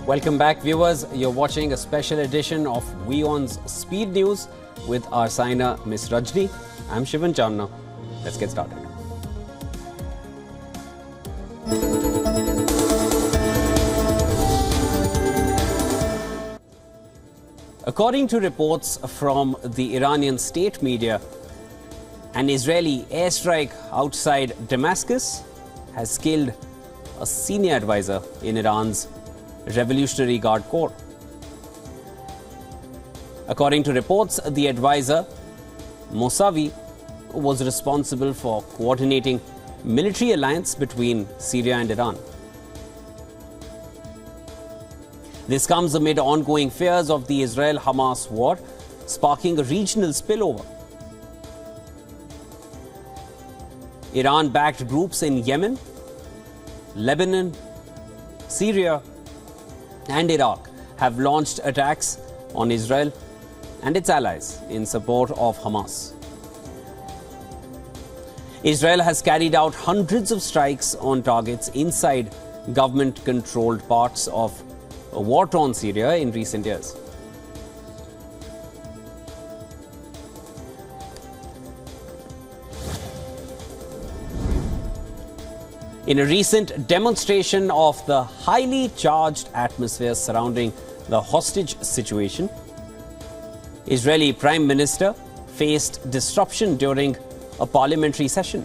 Welcome back, viewers. You're watching a special edition of WION's Speed News with our signer, Miss Rajni. I'm Shivan Channa. Let's get started. According to reports from the Iranian state media, an Israeli airstrike outside Damascus has killed a senior advisor in Iran's Revolutionary Guard Corps. According to reports, the advisor, Mossavi, was responsible for coordinating military alliance between Syria and Iran. This comes amid ongoing fears of the Israel-Hamas war, sparking a regional spillover. Iran-backed groups in Yemen, Lebanon, Syria, and Iraq have launched attacks on Israel and its allies in support of Hamas. Israel has carried out hundreds of strikes on targets inside government-controlled parts of war-torn Syria in recent years. In a recent demonstration of the highly charged atmosphere surrounding the hostage situation, Israeli Prime Minister faced disruption during a parliamentary session.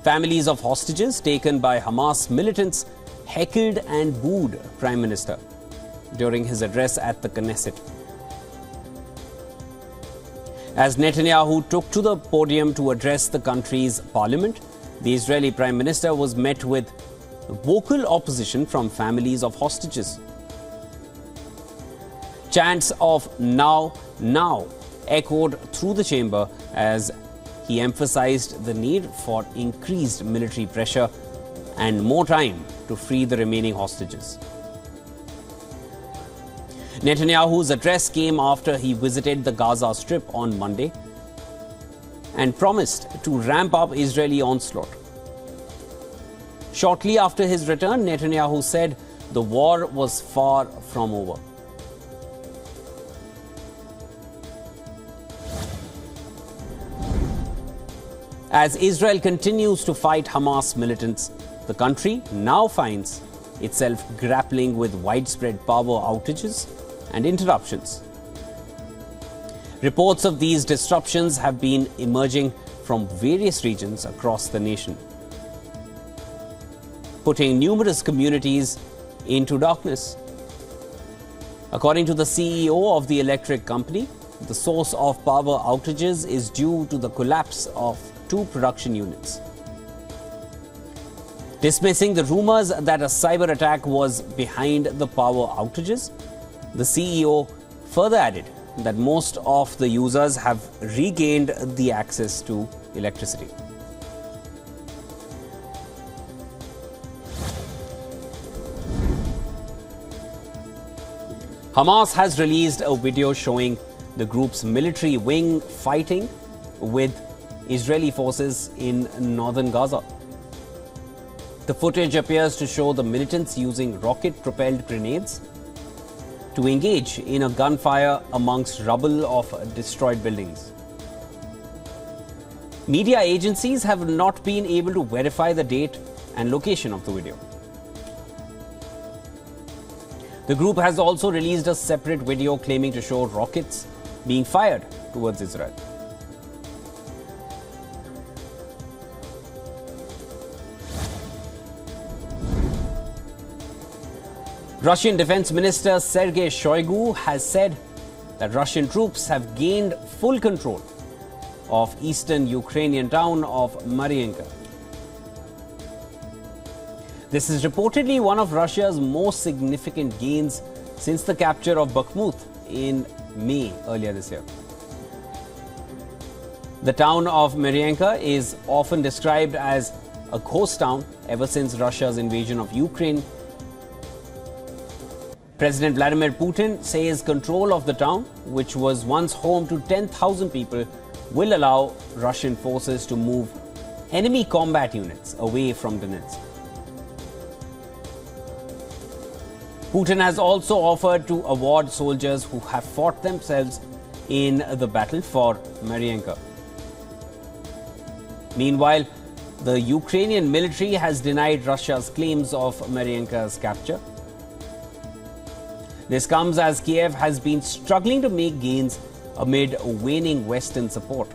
Families of hostages taken by Hamas militants heckled and booed Prime Minister during his address at the Knesset. As Netanyahu took to the podium to address the country's parliament, the Israeli Prime Minister was met with vocal opposition from families of hostages. Chants of "Now, now" echoed through the chamber as he emphasized the need for increased military pressure and more time to free the remaining hostages. Netanyahu's address came after he visited the Gaza Strip on Monday and promised to ramp up Israeli onslaught. Shortly after his return, Netanyahu said the war was far from over. As Israel continues to fight Hamas militants, the country now finds itself grappling with widespread power outages and interruptions. Reports of these disruptions have been emerging from various regions across the nation, putting numerous communities into darkness. According to the CEO of the electric company, the source of power outages is due to the collapse of 2 production units. Dismissing the rumors that a cyber attack was behind the power outages, the CEO further added that most of the users have regained the access to electricity. Hamas has released a video showing the group's military wing fighting with Israeli forces in northern Gaza. The footage appears to show the militants using rocket-propelled grenades to engage in a gunfire amongst rubble of destroyed buildings. Media agencies have not been able to verify the date and location of the video. The group has also released a separate video claiming to show rockets being fired towards Israel. Russian Defense Minister Sergei Shoigu has said that Russian troops have gained full control of eastern Ukrainian town of Mariinka. This is reportedly one of Russia's most significant gains since the capture of Bakhmut in May earlier this year. The town of Mariinka is often described as a ghost town ever since Russia's invasion of Ukraine. President Vladimir Putin says control of the town, which was once home to 10,000 people, will allow Russian forces to move enemy combat units away from Donetsk. Putin has also offered to award soldiers who have fought themselves in the battle for Mariinka. Meanwhile, the Ukrainian military has denied Russia's claims of Mariinka's capture. This comes as Kiev has been struggling to make gains amid waning Western support.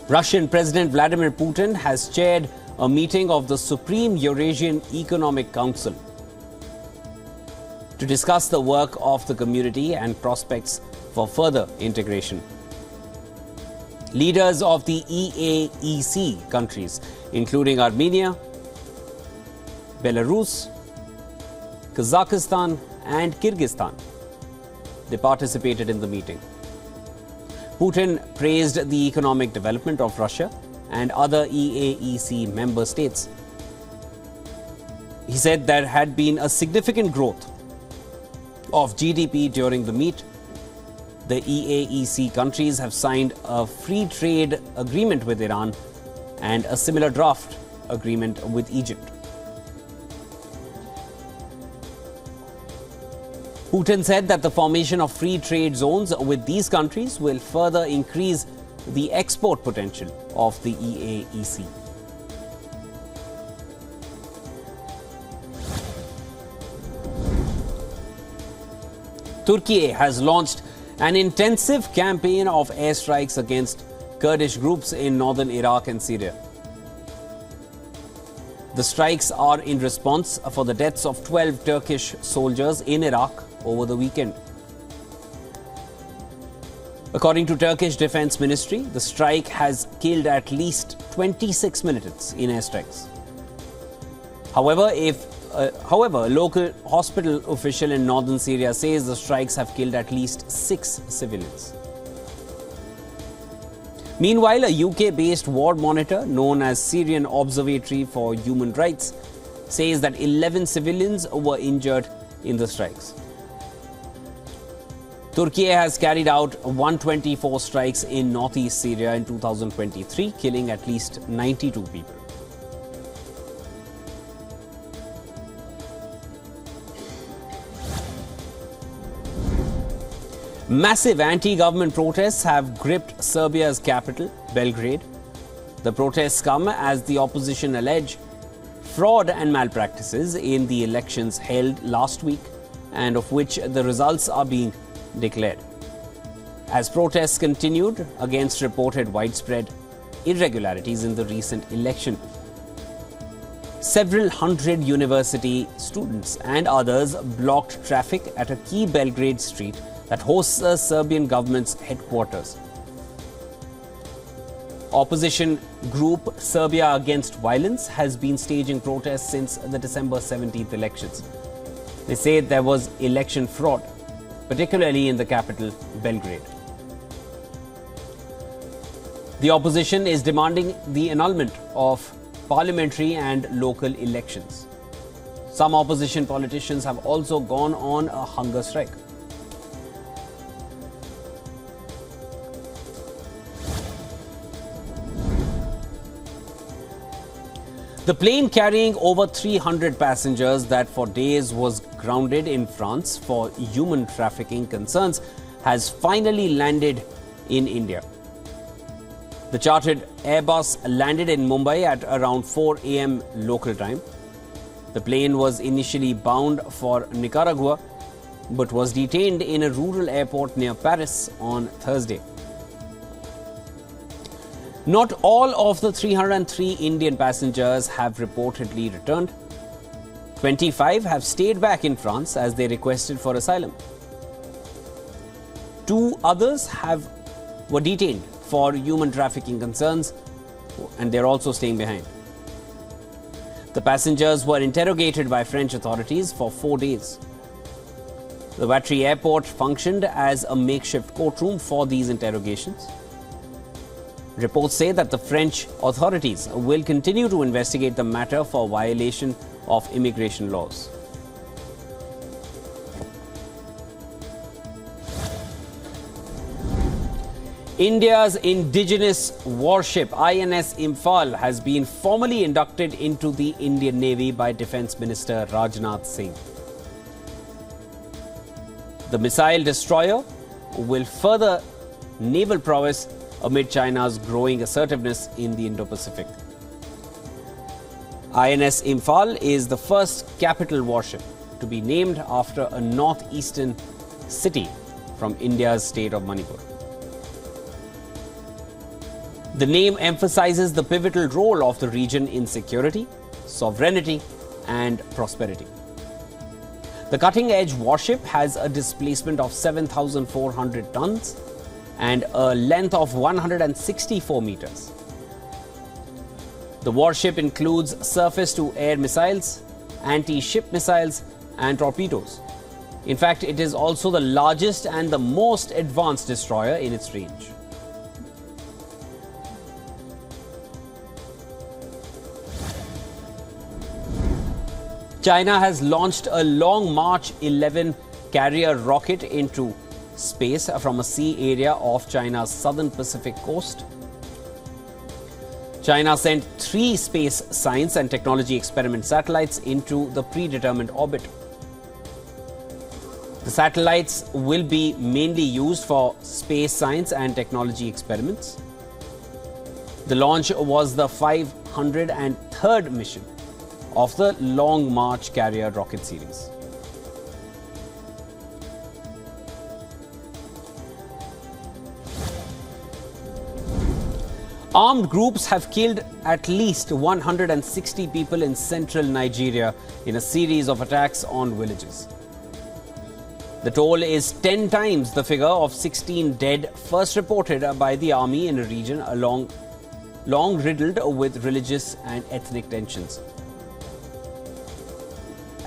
Russian President Vladimir Putin has chaired a meeting of the Supreme Eurasian Economic Council to discuss the work of the community and prospects for further integration. Leaders of the EAEC countries, including Armenia, Belarus, Kazakhstan and Kyrgyzstan, they participated in the meeting. Putin praised the economic development of Russia and other EAEC member states. He said there had been a significant growth of GDP during the meet. The EAEC countries have signed a free trade agreement with Iran and a similar draft agreement with Egypt. Putin said that the formation of free trade zones with these countries will further increase the export potential of the EAEC. Turkey has launched an intensive campaign of airstrikes against Kurdish groups in northern Iraq and Syria. The strikes are in response for the deaths of 12 Turkish soldiers in Iraq over the weekend. According to Turkish Defense Ministry, the strike has killed at least 26 militants in airstrikes. However, a local hospital official in northern Syria says the strikes have killed at least 6 civilians. Meanwhile, a UK-based war monitor known as Syrian Observatory for Human Rights says that 11 civilians were injured in the strikes. Turkey has carried out 124 strikes in northeast Syria in 2023, killing at least 92 people. Massive anti-government protests have gripped Serbia's capital, Belgrade. The protests come as the opposition allege fraud and malpractices in the elections held last week and of which the results are being declared. As protests continued against reported widespread irregularities in the recent election, several hundred university students and others blocked traffic at a key Belgrade street that hosts the Serbian government's headquarters. Opposition group Serbia Against Violence has been staging protests since the December 17th elections. They say there was election fraud, particularly in the capital, Belgrade. The opposition is demanding the annulment of parliamentary and local elections. Some opposition politicians have also gone on a hunger strike. The plane carrying over 300 passengers that for days was grounded in France for human trafficking concerns has finally landed in India. The chartered Airbus landed in Mumbai at around 4 a.m. local time. The plane was initially bound for Nicaragua but was detained in a rural airport near Paris on Thursday. Not all of the 303 Indian passengers have reportedly returned. 25 have stayed back in France as they requested for asylum. 2 others were detained for human trafficking concerns and they're also staying behind. The passengers were interrogated by French authorities for 4 days. The Vatry airport functioned as a makeshift courtroom for these interrogations. Reports say that the French authorities will continue to investigate the matter for violation of immigration laws. India's indigenous warship INS Infal has been formally inducted into the Indian Navy by Defence Minister Rajnath Singh. The missile destroyer will further naval prowess amid China's growing assertiveness in the Indo-Pacific. INS Infal is the first capital warship to be named after a northeastern city from India's state of Manipur. The name emphasizes the pivotal role of the region in security, sovereignty, and prosperity. The cutting-edge warship has a displacement of 7,400 tons and a length of 164 meters. The warship includes surface-to-air missiles, anti-ship missiles, and torpedoes. In fact, it is also the largest and the most advanced destroyer in its range. China has launched a Long March 11 carrier rocket into space from a sea area off China's southern Pacific coast. China sent 3 space science and technology experiment satellites into the predetermined orbit. The satellites will be mainly used for space science and technology experiments. The launch was the 503rd mission of the Long March carrier rocket series. Armed groups have killed at least 160 people in central Nigeria in a series of attacks on villages. The toll is 10 times the figure of 16 dead first reported by the army in a region long riddled with religious and ethnic tensions.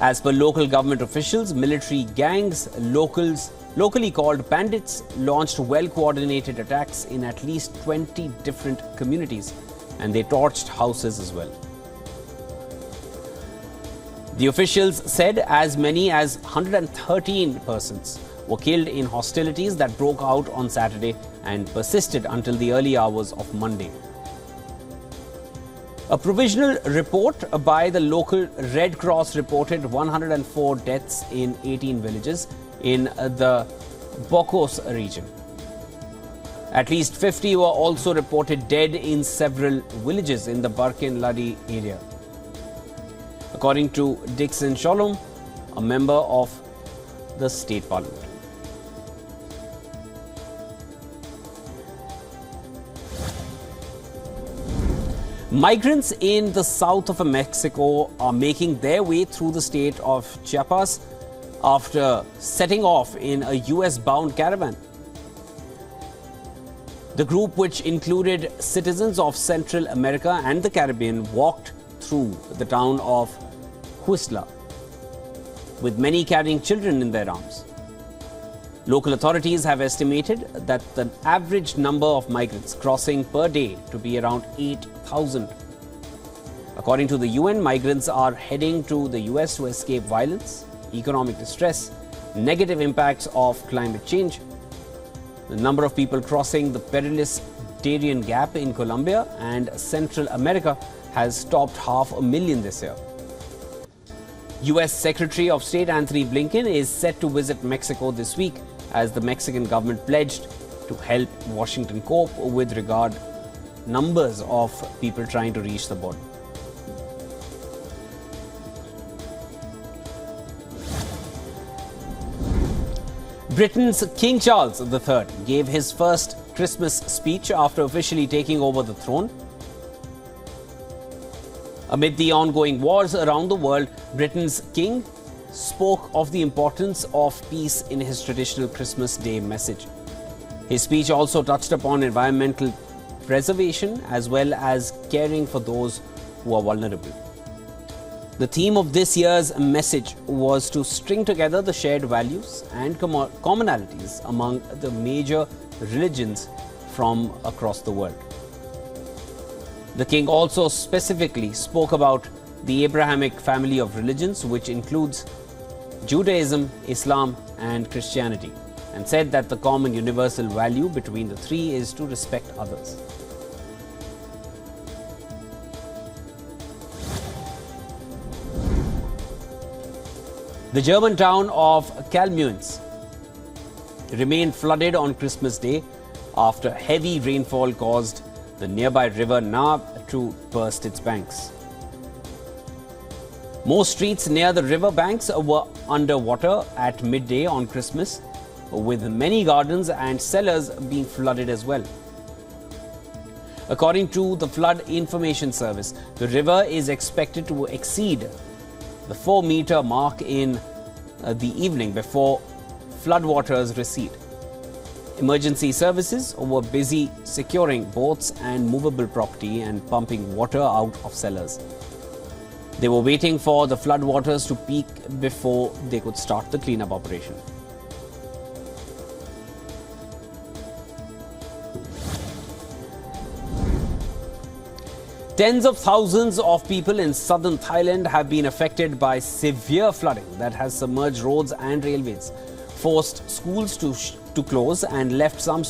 As per local government officials, military gangs, locally called bandits, launched well-coordinated attacks in at least 20 different communities, and they torched houses as well. The officials said as many as 113 persons were killed in hostilities that broke out on Saturday and persisted until the early hours of Monday. A provisional report by the local Red Cross reported 104 deaths in 18 villages in the Bokos region. At least 50 were also reported dead in several villages in the Barkin Ladi area. According to Dixon Sholom, a member of the state parliament. Migrants in the south of Mexico are making their way through the state of Chiapas after setting off in a US-bound caravan. The group, which included citizens of Central America and the Caribbean, walked through the town of Huistla, with many carrying children in their arms. Local authorities have estimated that the average number of migrants crossing per day to be around 8,000. According to the UN, migrants are heading to the US to escape violence, economic distress, negative impacts of climate change. The number of people crossing the perilous Darien Gap in Colombia and Central America has topped 500,000 this year. US Secretary of State Antony Blinken is set to visit Mexico this week as the Mexican government pledged to help Washington cope with regard numbers of people trying to reach the border. Britain's King Charles III gave his first Christmas speech after officially taking over the throne. Amid the ongoing wars around the world, Britain's king spoke of the importance of peace in his traditional Christmas Day message. His speech also touched upon environmental preservation as well as caring for those who are vulnerable. The theme of this year's message was to string together the shared values and commonalities among the major religions from across the world. The king also specifically spoke about the Abrahamic family of religions, which includes Judaism, Islam, and Christianity. and said that the common universal value between the three is to respect others. The German town of Kalmuins remained flooded on Christmas Day after heavy rainfall caused the nearby river Naab to burst its banks. Most streets near the river banks were underwater at midday on Christmas, with many gardens and cellars being flooded as well. According to the Flood Information Service, the river is expected to exceed the 4-meter mark in the evening before floodwaters recede. Emergency services were busy securing boats and movable property and pumping water out of cellars. They were waiting for the floodwaters to peak before they could start the cleanup operation. Tens of thousands of people in southern Thailand have been affected by severe flooding that has submerged roads and railways, forced schools to close and left some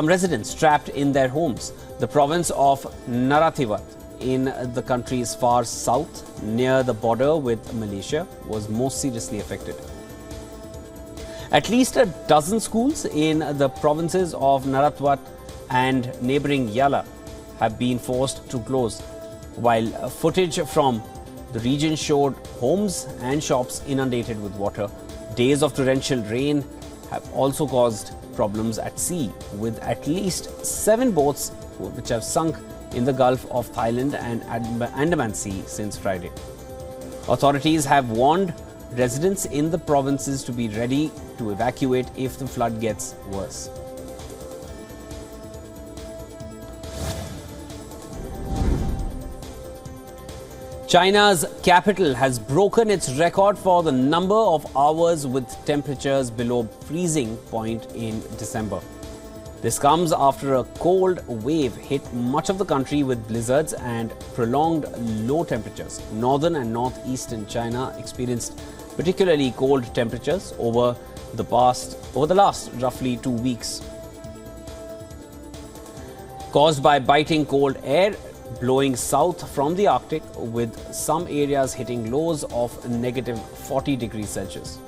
residents trapped in their homes. The province of Narathiwat in the country's far south, near the border with Malaysia, was most seriously affected. At least a dozen schools in the provinces of Narathiwat and neighbouring Yala have been forced to close, while footage from the region showed homes and shops inundated with water. Days of torrential rain have also caused problems at sea, with at least 7 boats which have sunk in the Gulf of Thailand and Andaman Sea since Friday. Authorities have warned residents in the provinces to be ready to evacuate if the flood gets worse. China's capital has broken its record for the number of hours with temperatures below freezing point in December. This comes after a cold wave hit much of the country with blizzards and prolonged low temperatures. Northern and northeastern China experienced particularly cold temperatures over the last roughly 2 weeks, caused by biting cold air blowing south from the Arctic, with some areas hitting lows of negative 40 degrees Celsius.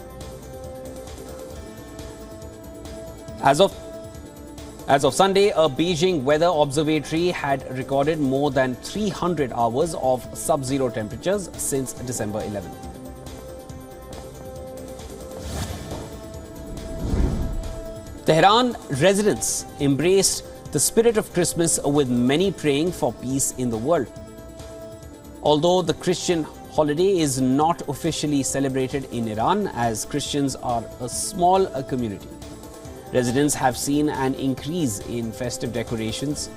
As of Sunday, a Beijing weather observatory had recorded more than 300 hours of sub-zero temperatures since December 11th. Tehran residents embraced the spirit of Christmas, with many praying for peace in the world. Although the Christian holiday is not officially celebrated in Iran, as Christians are a small community, residents have seen an increase in festive decorations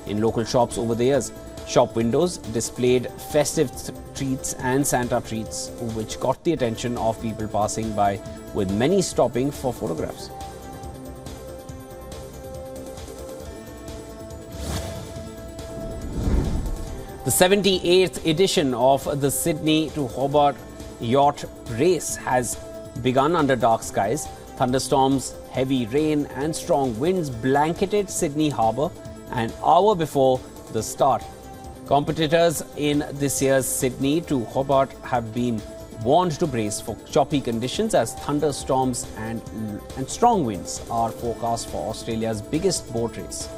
in local shops over the years. Shop windows displayed festive treats and Santa treats, which caught the attention of people passing by, with many stopping for photographs. The 78th edition of the Sydney to Hobart yacht race has begun under dark skies. Thunderstorms, heavy rain and strong winds blanketed Sydney Harbour an hour before the start. Competitors in this year's Sydney to Hobart have been warned to brace for choppy conditions, as thunderstorms and strong winds are forecast for Australia's biggest boat race.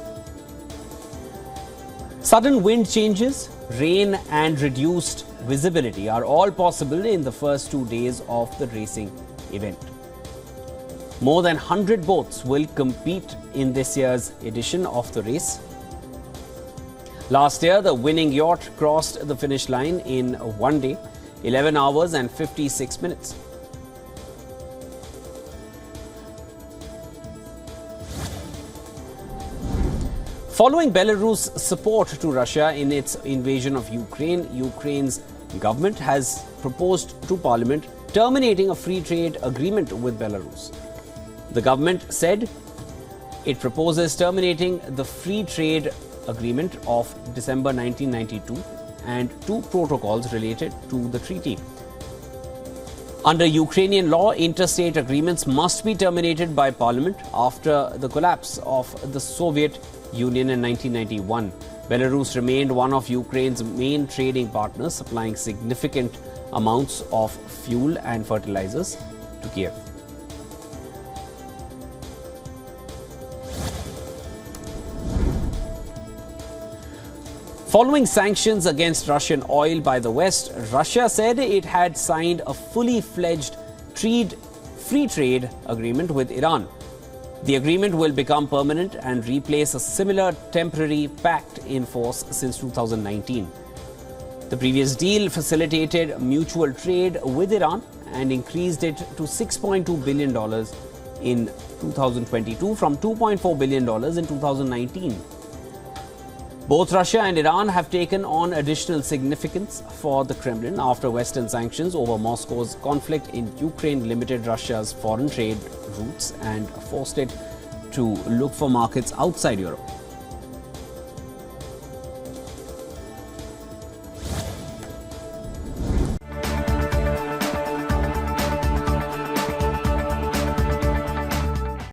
Sudden wind changes, rain and reduced visibility are all possible in the first 2 days of the racing event. More than 100 boats will compete in this year's edition of the race. Last year, the winning yacht crossed the finish line in 1 day, 11 hours and 56 minutes. Following Belarus' support to Russia in its invasion of Ukraine, Ukraine's government has proposed to Parliament terminating a free trade agreement with Belarus. The government said it proposes terminating the free trade agreement of December 1992 and 2 protocols related to the treaty. Under Ukrainian law, interstate agreements must be terminated by parliament after the collapse of the Soviet Union in 1991. Belarus remained one of Ukraine's main trading partners, supplying significant amounts of fuel and fertilizers to Kiev. Following sanctions against Russian oil by the West, Russia said it had signed a fully fledged free trade agreement with Iran. The agreement will become permanent and replace a similar temporary pact in force since 2019. The previous deal facilitated mutual trade with Iran and increased it to $6.2 billion in 2022 from $2.4 billion in 2019. Both Russia and Iran have taken on additional significance for the Kremlin after Western sanctions over Moscow's conflict in Ukraine limited Russia's foreign trade routes and forced it to look for markets outside Europe.